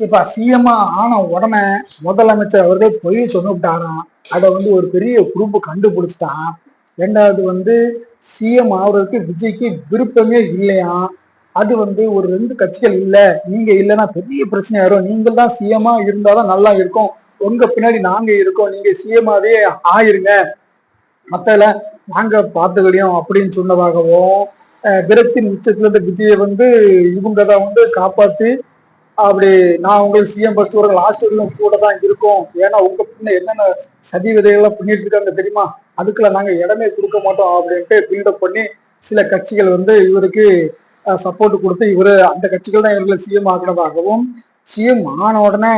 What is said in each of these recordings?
இப்ப சிஎம் ஆன உடனே முதலமைச்சர் அவர்கள் பொய் சொல்லிவிட்டாராம். அதை ஒரு பெரிய குரூப் கண்டுபிடிச்சிட்டான். ரெண்டாவது சிஎம் ஆகுறதுக்கு விஜய்க்கு விருப்பமே இல்லையா. அது ஒரு ரெண்டு கட்சிகள் இல்ல, நீங்க இல்லைன்னா பெரிய பிரச்சனை ஆயிரும், நீங்கள் தான் சிஎம்மா இருந்தாதான் நல்லா இருக்கும், உங்க பின்னாடி நாங்க இருக்கோம், நீங்க சிஎம்மாவே ஆயிருங்க, மத்தல நாங்க பார்த்துக்கிடியோம் அப்படின்னு சொன்னதாகவும், விரக்தின் உச்சத்துல இருந்து விஜயை இவங்க தான் காப்பாத்தி, அப்படி நான் உங்களுக்கு சிஎம் ஃபர்ஸ்ட் வர லாஸ்ட் வரைக்கும் கூட தான் இருக்கோம், ஏன்னா உங்க பின்ன என்னென்ன சதி விதைகள்லாம் பண்ணிட்டு இருக்காங்க தெரியுமா, அதுக்குள்ள நாங்க இடமே கொடுக்க மாட்டோம் அப்படின்ட்டு பில்டப் பண்ணி சில கட்சிகள் இவருக்கு சப்போர்ட் கொடுத்து இவரு அந்த கட்சிகள் தான் இவர்களை சிஎம் ஆக்கினதாகவும், சிஎம் ஆன உடனே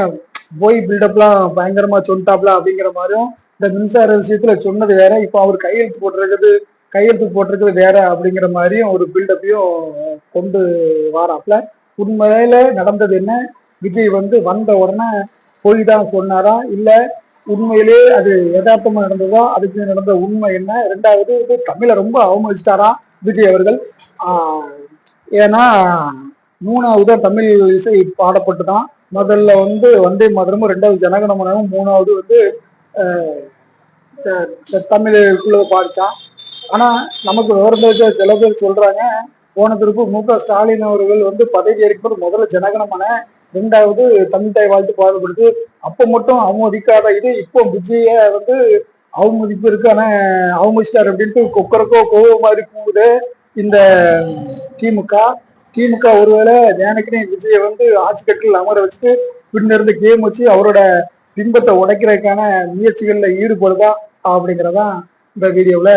போய் பில்டப்லாம் பயங்கரமா சொல்லிட்டாப்ல அப்படிங்கிற மாதிரியும், இந்த மின்சார விஷயத்துல சொன்னது வேற, இப்ப அவர் கையெழுத்து போட்டிருக்கிறது வேற அப்படிங்கிற மாதிரியும் ஒரு பில்டப்பையும் கொண்டு வாராப்ல. உண்மையில நடந்தது என்ன, விஜய் வந்த உடனே போய் தான் சொன்னாரா, இல்ல உண்மையிலே அது யதார்த்தமா நடந்ததா, அதுக்கு நடந்த உண்மை என்ன, ரெண்டாவது தமிழை ரொம்ப அவமதிச்சிட்டாரா விஜய் அவர்கள். ஏன்னா மூணாவது தமிழ் இசை பாடப்பட்டு தான், முதல்ல வந்தே மாதரமும், ரெண்டாவது ஜனகணமனமும், மூணாவது தமிழுக்குள்ள பாடிச்சான். ஆனா நமக்கு விவரம் தெரிஞ்ச சில பேர் சொல்றாங்க, போன திருப்பு மு.க. ஸ்டாலின் அவர்கள் பதவி ஏற்கும்போது முதல்ல ஜனகணமன, ரெண்டாவது தமிழ் தாய் வாழ்த்து பாடப்படுது, அப்ப மட்டும் அவமதிக்காத இது இப்போ விஜய அவமதிப்பு இருக்கு, ஆனா அவமதிச்சிட்டாரு அப்படின்ட்டு கொக்கரக்கோ கோவம் மாதிரி கூவுது இந்த திமுக ஒருவேளை ஜானகினி விஜய ஆட்சி கட்டில் அமர வச்சுட்டு பின்னிருந்து கேம் வச்சு அவரோட பிம்பத்தை உடைக்கிறதுக்கான முயற்சிகள்ல ஈடுபடுதா அப்படிங்கிறதான் இந்த வீடியோல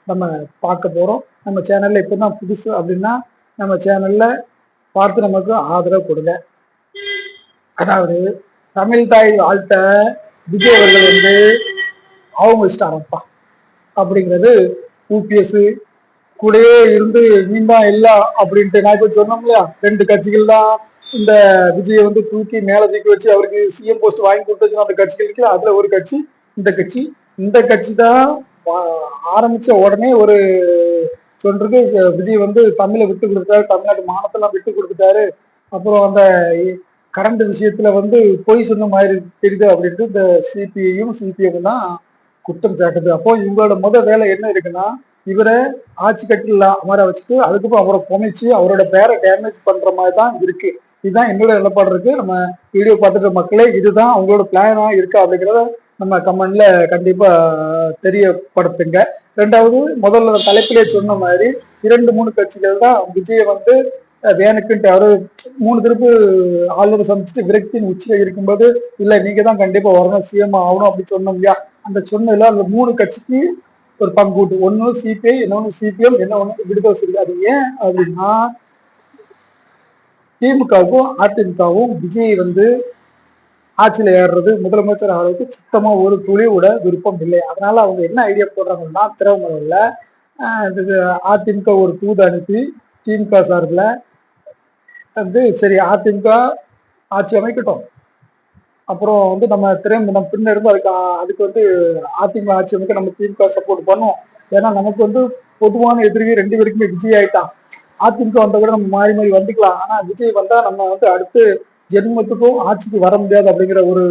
நம்ம பார்க்க போறோம். நம்ம சேனல்ல இப்பதான் புதுசு அப்படின்னா நம்ம சேனல்ல பார்த்து நமக்கு ஆதரவு கொடுங்க. அதாவது தமிழ் தாய் வாழ்த்த விஜய் அவர்கள் அவமதிச்சிட்டாரப்பா அப்படிங்கிறது ஊபிஎஸ் கூடயே இருந்து நீந்தான் எல்லாம் அப்படின்ட்டு நான் இப்ப சொன்னோம் இல்லையா, ரெண்டு கட்சிகள் தான் இந்த விஜயை தூக்கி மேல தூக்கி வச்சு அவருக்கு சிஎம் போஸ்ட் வாங்கி கொடுத்தது அந்த கட்சிகளுக்கு. அதுல ஒரு கட்சி இந்த கட்சி தான் ஆரம்பிச்ச உடனே ஒரு சொல்றது, விஜய் தமிழை விட்டு கொடுத்தாரு, தமிழ்நாட்டு மானத்தெல்லாம் விட்டு கொடுத்துட்டாரு, அப்புறம் அந்த கரண்ட் விஷயத்துல பொய் சொன்ன மாதிரி தெரியுது அப்படின்ட்டு இந்த சிபிஎம் தான் குற்றம் சாட்டுது. அப்போ இவங்களோட வேலை என்ன இருக்குன்னா, இவரை ஆட்சி கட்டில அமர வச்சுட்டு அதுக்கப்புறம் அவரை பொமைச்சு அவரோட பேரை டேமேஜ் பண்ற மாதிரி தான் இருக்கு. இதுதான் எங்களோட நிலப்பாடு இருக்கு. நம்ம வீடியோ பார்த்துட்டு மக்களே இதுதான் அவங்களோட பிளானா இருக்கா அப்படிங்கிறத நம்ம கமெண்ட்ல கண்டிப்பா தெரியப்படுத்துங்க. ரெண்டாவது முதல்ல தலைப்பிலே சொன்ன மாதிரி 2-3 கட்சிகள் தான் விஜய் வேணுக்குன்ட்டு அவரு 3 திருப்பு ஆளுநர் சந்திச்சுட்டு விரக்தியின் உச்சியில இருக்கும்போது, இல்ல நீங்க தான் கண்டிப்பா வரணும், சிஎம் ஆகணும் அப்படி சொன்னோம் இல்லையா, அந்த சொன்னதுல அந்த 3 கட்சிக்கு ஒரு பங்கூட்டு, ஒன்னு சிபிஐ, இன்னொன்னு சிபிஎம், என்ன ஒண்ணு விடுதலை சிறுத்தை. அது ஏன் அப்படின்னா, திமுகவும் அதிமுகவும் விஜய் ஆட்சியில ஏறுறது, முதலமைச்சர் ஆகிறதுக்கு சுத்தமா ஒரு துளியோட விருப்பம் இல்லை. அதனால அவங்க என்ன ஐடியா போடுறாங்கன்னா, திரைமுறையில அதிமுக ஒரு தூது அனுப்பி திமுக சார்பில் சரி அதிமுக ஆட்சி அமைக்கட்டும், அப்புறம் நம்ம பின்ன இருந்து அதுக்கு அதிமுக ஆட்சி அமைக்க நம்ம திமுக சப்போர்ட் பண்ணுவோம். ஏன்னா நமக்கு பொதுவான எதிரிகள் 2 பேருக்குமே விஜய் ஆயிட்டான். அதிமுக வந்த கூட நம்ம மாறி மாறி வந்துக்கலாம், ஆனா விஜய் வந்தா நம்ம அடுத்து ஜென்மத்துக்கும் ஆட்சிக்கு வர முடியாது அப்படிங்கிற ஒரு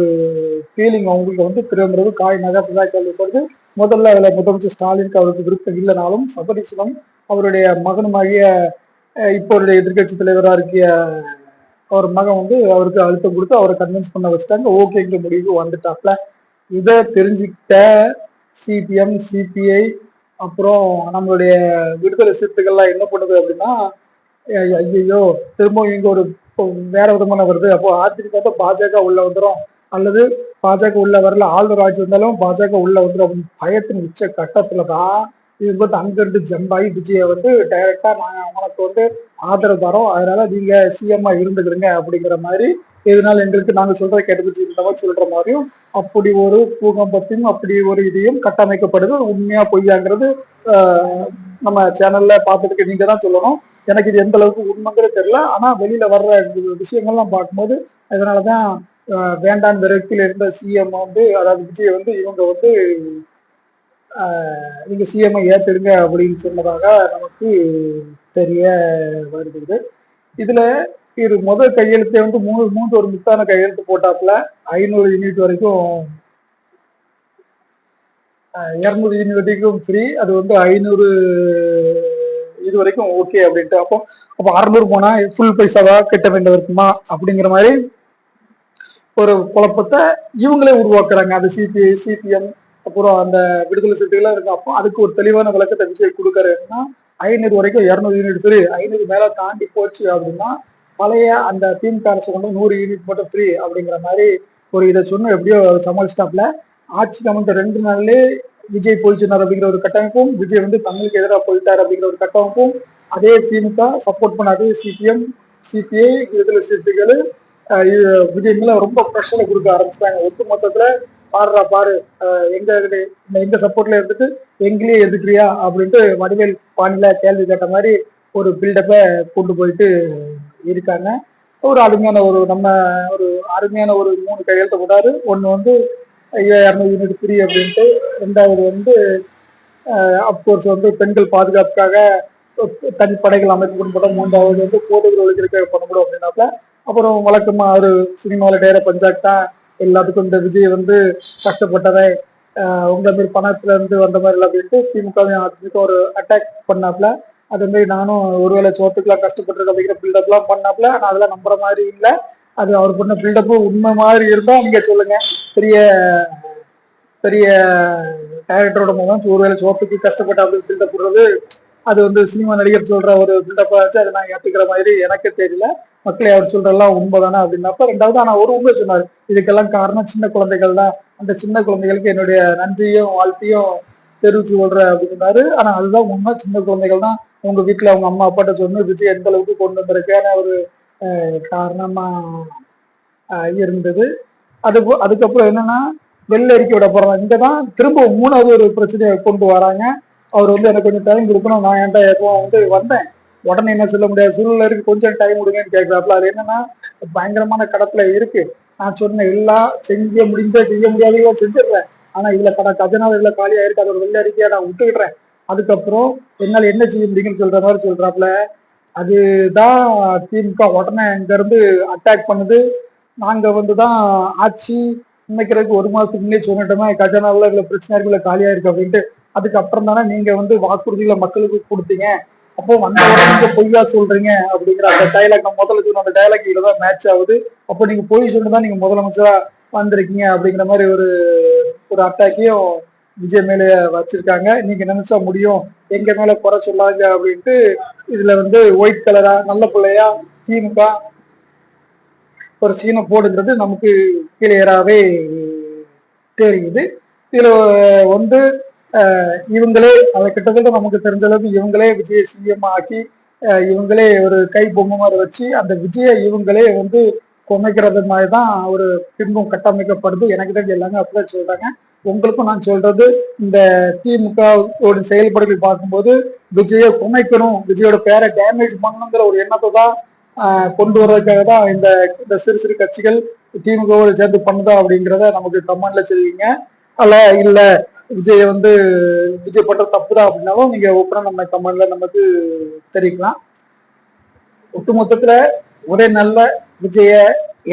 ஃபீலிங் அவங்களுக்கு திரும்புறது காய் நகர்த்ததா கேள்விப்படுது. முதல்ல அதுல முதலமைச்சர் ஸ்டாலினுக்கு அவருக்கு விருப்பம் இல்லைனாலும் சபரீசனும் அவருடைய மகனுமாகிய இப்போருடைய எதிர்கட்சி தலைவராக இருக்கிய அவர் மகன் அவருக்கு அழுத்தம் கொடுத்து அவரை கன்வின்ஸ் பண்ண வச்சுட்டாங்க. ஓகேங்கிற முடிவுக்கு வந்துட்டாப்ல. இதை தெரிஞ்சுக்கிட்ட சிபிஎம், சிபிஐ, அப்புறம் நம்மளுடைய விடுதலை சிறுத்தைகள்லாம் என்ன பண்ணுது அப்படின்னா, ஐயோ திரும்ப இங்க ஒரு வேற விதமான வருது, அப்போ அதிமுக பாஜக உள்ள வந்துடும், அல்லது பாஜக உள்ள வரல ஆளுநர் ஆட்சி வந்தாலும் பாஜக உள்ள வந்துடும் அப்படின்னு பயத்தின் உச்ச கட்டத்துலதான் இது அங்கிருந்து ஜம்பாயி விஜய டைரக்டா நாங்க உனக்கு ஆதரவு தரோம், அதனால நீங்க சிஎம்மா இருந்துக்கிறீங்க அப்படிங்கிற மாதிரி, இதனால எங்களுக்கு நாங்க சொல்றதை கேட்டுப்பிடிச்சு இந்த மாதிரி சொல்ற மாதிரியும் அப்படி ஒரு பூகம்பத்தையும் அப்படி ஒரு இதையும் கட்டமைக்கப்படுது. உண்மையா பொய்யாங்கிறது நம்ம சேனல்ல பார்த்துட்டு நீங்க தான் சொல்லணும். எனக்கு இது எந்த அளவுக்கு உண்மைங்கிறது தெரியல, ஆனா வெளியில வர்ற விஷயங்கள்லாம் பார்க்கும்போது அதனாலதான் வேண்டாம் விரக்தியில இருந்த சிஎம் அதாவது விஜய் இவங்க நீங்க சிஎம் ஏத்துடுங்க அப்படின்னு சொன்னதாக நமக்கு தெரிய வருகிறது. இதுல இது முதல் கையெழுத்தை வந்து மூன்று ஒரு முத்தான கையெழுத்து போட்டாப்புல 500 யூனிட் வரைக்கும் 200 யூனிட் வரைக்கும் ஃப்ரீ, அது வந்து 500 இது வரைக்கும் ஓகே அப்படின்ட்டு. அப்போ 600 போனா ஃபுல் பைசாவா கட்ட வேண்டியது இருக்குமா அப்படிங்கிற மாதிரி ஒரு குழப்பத்தை இவங்களே உருவாக்குறாங்க. அந்த சிபிஐ, சிபிஎம், அப்புறம் அந்த விடுதலை சிறுத்தைகள்லாம் இருக்கு. அப்போ அதுக்கு ஒரு தெளிவான விளக்கத்தை விஜய் கொடுக்கறதுன்னா 500 வரைக்கும் 200 யூனிட் ஃப்ரீ, 500 மேல தாண்டி போச்சு அப்படின்னா பழைய அந்த திமுக அரசு கொண்டு 100 யூனிட் மட்டும் ஃப்ரீ அப்படிங்கிற மாதிரி ஒரு இதை சொன்ன எப்படியோ சமாளிச்சிட்டாப்ல. ஆட்சிக்கு அமைந்த 2 நாள்லயே விஜய் போயிச்சுனார் அப்படிங்கிற ஒரு கட்டமைப்பும், விஜய் வந்து தமிழுக்கு எதிராக போயிட்டார் அப்படிங்கிற ஒரு கட்டமைப்பும், அதே திமுக சப்போர்ட் பண்ணாது சிபிஎம், சிபிஐ, விடுதலை சிறுத்தைகள் விஜய் மேல ரொம்ப ப்ரெஷரை கொடுக்க ஆரம்பிச்சிட்டாங்க. ஒட்டு மொத்தத்துல பாடுறா பாரு, எங்க சப்போர்ட்ல இருந்துட்டு எங்களையே எதுக்குறியா அப்படின்ட்டு வடிவேல் பாணியில கேள்வி கேட்ட மாதிரி ஒரு பில்டப்பை கொண்டு போயிட்டு இருக்காங்க. ஒரு அருமையான ஒரு 3 கையெழுத்து போட்டாரு. ஒண்ணு வந்து 200 யூனிட் ஃப்ரீ அப்படின்ட்டு, ரெண்டாவது வந்து அப்கோர்ஸ் வந்து பெண்கள் பாதுகாப்புக்காக தனிப்படைகள் அமைப்பு போட்டோம், மூன்றாவது வந்து போதைகள் ஒழிக்கிறதுக்காக பண்ணப்படும் அப்படின்னாப்ல. அப்புறம் வழக்கமா ஒரு சினிமாவில் டேர பஞ்சாயத்தா எல்லாத்துக்கும் இந்த விஜய் வந்து கஷ்டப்பட்டதை உங்க மாதிரி பணத்துல இருந்து வந்த மாதிரி இல்லை அப்படின்ட்டு திமுகவையும் அதிமுக ஒரு அட்டாக் பண்ணாப்ல. அது மாதிரி நானும் ஒருவேளை சோத்துக்கெல்லாம் கஷ்டப்பட்டிருக்க அப்படிங்கிற பில்டப் எல்லாம் பண்ணாப்ல. நான் அதெல்லாம் நம்புற மாதிரி இல்லை. அது அவர் பண்ண பில்டப்பு உண்மை மாதிரி இருந்தா நீங்க சொல்லுங்க. பெரிய பெரிய டைரக்டரோட மூலம் ஒருவேளை சோத்துக்கு கஷ்டப்பட்ட அப்படின்னு பில்டப் போடுறது, அது வந்து சினிமா நடிகர் சொல்ற ஒரு பில்டப்பா வச்சு அதை நான் ஏத்துக்கிற மாதிரி எனக்கு தெரியல. மக்களை அவர் சொல்றதெல்லாம் உண்மைதானே அப்படின்னப்ப, ரெண்டாவது ஆனா ஒரு உண்மை சொன்னார், இதுக்கெல்லாம் காரணம் சின்ன குழந்தைகள் தான், அந்த சின்ன குழந்தைகளுக்கு என்னுடைய நன்றியும் வாழ்த்தையும் தெரிவிச்சு கொள்றேன் அப்படின்னாரு. ஆனா அதுதான் உண்மை, சின்ன குழந்தைகள் தான் உங்க வீட்டுல அவங்க அம்மா அப்பாட்ட சொன்னு விஜய் எந்த அளவுக்கு கொண்டு வந்திருக்கான ஒரு காரணமா இருந்தது. அதுக்கப்புறம் என்னன்னா வெள்ள அறிக்கை விட போறாங்க. இங்கதான் திரும்ப 3வது ஒரு பிரச்சனையை கொண்டு வராங்க. அவர் வந்து எனக்கு கொஞ்சம் டைம் கொடுக்கணும், நான் என்கிட்ட எப்போ வந்து வந்தேன், உடனே என்ன சொல்ல முடியாது சூழ்நிலை இருக்கு, கொஞ்சம் டைம் கொடுங்கன்னு கேட்கிறாப்புல. அது என்னன்னா பயங்கரமான கடத்துல இருக்கு. நான் சொன்ன எல்லாம் செய்ய முடியாதோ செஞ்சிடுறேன், ஆனா இதுல கஜனாவை இதுல காலியா இருக்கு, அது ஒரு வெள்ள அறிக்கையா நான் விட்டுக்கிடுறேன், அதுக்கப்புறம் என்னால என்ன செய்ய முடியுங்கன்னு சொல்ற மாதிரி சொல்றாப்புல. அதுதான் திமுக உடனே இங்க இருந்து அட்டாக் பண்ணுது. நாங்க வந்துதான் ஆட்சி நினைக்கிறதுக்கு 1 மாசத்துக்கு முன்னே சொன்னிட்டோமே கஜனாவில் இதுல பிரச்சனை இருக்குல்ல காலியா இருக்கு அப்படின்ட்டு. அதுக்கப்புறம் தானே நீங்க வந்து வாக்குறுதிகளை மக்களுக்கு கொடுத்தீங்க, அப்போ வந்த உடனே நீங்க பொய்யா சொல்றீங்க அப்படிங்கிற அந்த டைலாக் நான் முதல்ல சொன்ன அந்த டைலாக் இதுலதான் மேட்ச் ஆகுது. அப்போ நீங்க பொய் சொல்லிதான் நீங்க முதலமைச்சரா வந்திருக்கீங்க அப்படிங்கிற மாதிரி ஒரு அட்டாக்கையும் விஜய் மேல வச்சிருக்காங்க. நீங்க நினைச்சா முடியும், எங்க மேல குறை சொல்லாங்க அப்படின்ட்டு இதுல வந்து ஒயிட் கலரா நல்ல பிள்ளையா திமுக ஒரு சீனை போடுங்கிறது நமக்கு கிளியராகவே தெரியுது. இதுல வந்து இவங்களே அதை கிட்டத்தட்ட நமக்கு தெரிஞ்ச அளவுக்கு இவங்களே விஜய சிஎம் ஆக்கி இவங்களே ஒரு கை பொம்மை மாதிரி வச்சு அந்த விஜய இவங்களே வந்து குமைக்கிறது மாதிரிதான் ஒரு பின்பம் கட்டமைக்கப்படுது. எனக்கு தெரிஞ்ச எல்லாமே அப்படிதான் சொல்றாங்க. உங்களுக்கும் நான் சொல்றது, இந்த திமுக செயல்பாடுகள் பார்க்கும்போது விஜயை குமைக்கணும், விஜயோட பேரை டேமேஜ் பண்ணணுங்கிற ஒரு எண்ணத்தை தான் கொண்டு வர்றதுக்காக தான் இந்த சிறு சிறு கட்சிகள் திமுகவோடு சேர்ந்து பண்ணுதா அப்படிங்கிறத நமக்கு கமெண்ட்ல சொல்லுவீங்க. அல்ல இல்ல விஜய் வந்து விஜய் பண்ற தப்புதான் அப்படின்னாலும் நீங்க ஓப்பனா நம்ம கமெண்ட்ல நமக்கு தெரிவிக்கலாம். ஒட்டுமொத்தத்துல ஒரே நல்ல விஜய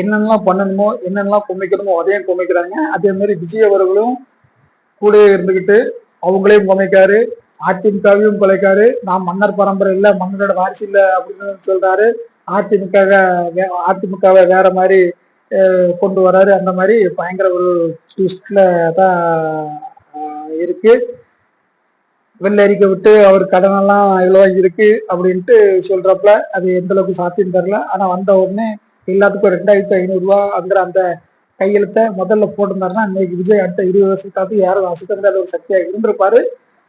என்னென்னலாம் பண்ணணுமோ என்னென்னலாம் குமைக்கணுமோ அதையும் குமைக்கிறாங்க. அதே மாதிரி விஜய் அவர்களும் கூட இருந்துகிட்டு அவங்களையும் குமைக்காரு, அதிமுகவையும் குலைக்காரு. நான் மன்னர் பரம்பரை இல்ல, மன்னரோட வாரிசு இல்ல அப்படின்னு சொல்றாரு. அதிமுகவை வேற மாதிரி கொண்டு வராரு. அந்த மாதிரி பயங்கர ஒரு ட்விஸ்ட்ல தான் இருக்கு. வெள்ள அறிக்கை விட்டு அவர் கடனெல்லாம் இவ்வளவு இருக்கு அப்படின்ட்டு சொல்றப்ப அது எந்த அளவுக்கு சாத்தியம் தெரியல. ஆனா வந்த உடனே எல்லாத்துக்கும் 2500 ரூபாங்கிற அந்த கையெழுத்தை முதல்ல போட்டிருந்தாருன்னா இன்னைக்கு விஜய் அடுத்த 20 வருஷத்துக்காக யாரும் அசுத்தங்காத ஒரு சக்தியா இருந்திருப்பாரு.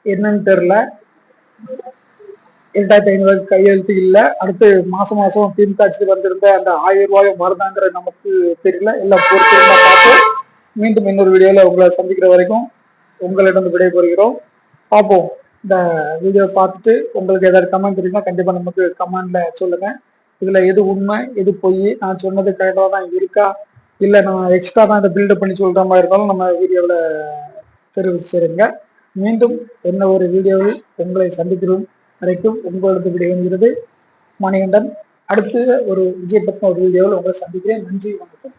என்னன்னு தெரியல. 2500 கையெழுத்து இல்ல. அடுத்து மாசம் திமுக ஆட்சிக்கு வந்திருந்த அந்த 1000 ரூபாயும் வருதாங்கிற நமக்கு தெரியல. எல்லாம் பொறுத்து பார்ப்போம். மீண்டும் இன்னொரு வீடியோல உங்களை சந்திக்கிற வரைக்கும் உங்களிடம் விடைபெறுகிறோம். பார்ப்போம். இந்த வீடியோ பார்த்துட்டு உங்களுக்கு ஏதாவது கமெண்ட் இருக்குன்னா கண்டிப்பா நமக்கு கமெண்ட்ல சொல்லுங்க. இதுல எது உண்மை எது பொய், நான் சொன்னது கரெக்டா தான் இருக்கா இல்ல நான் எக்ஸ்ட்ரா தான் இதை பில்டப் பண்ணி சொல்ற மாதிரி இருந்தாலும் நம்ம வீடியோவில் தெரிவிச்சிருங்க. மீண்டும் என்ன ஒரு வீடியோவில் உங்களை சந்திக்கிறோம் வரைக்கும் உங்களது விடைபெறுகிறது மணிகண்டன். அடுத்து ஒரு விஜய் பத்தின ஒரு வீடியோவில் உங்களை சந்திக்கிறேன். நன்றி, வணக்கம்.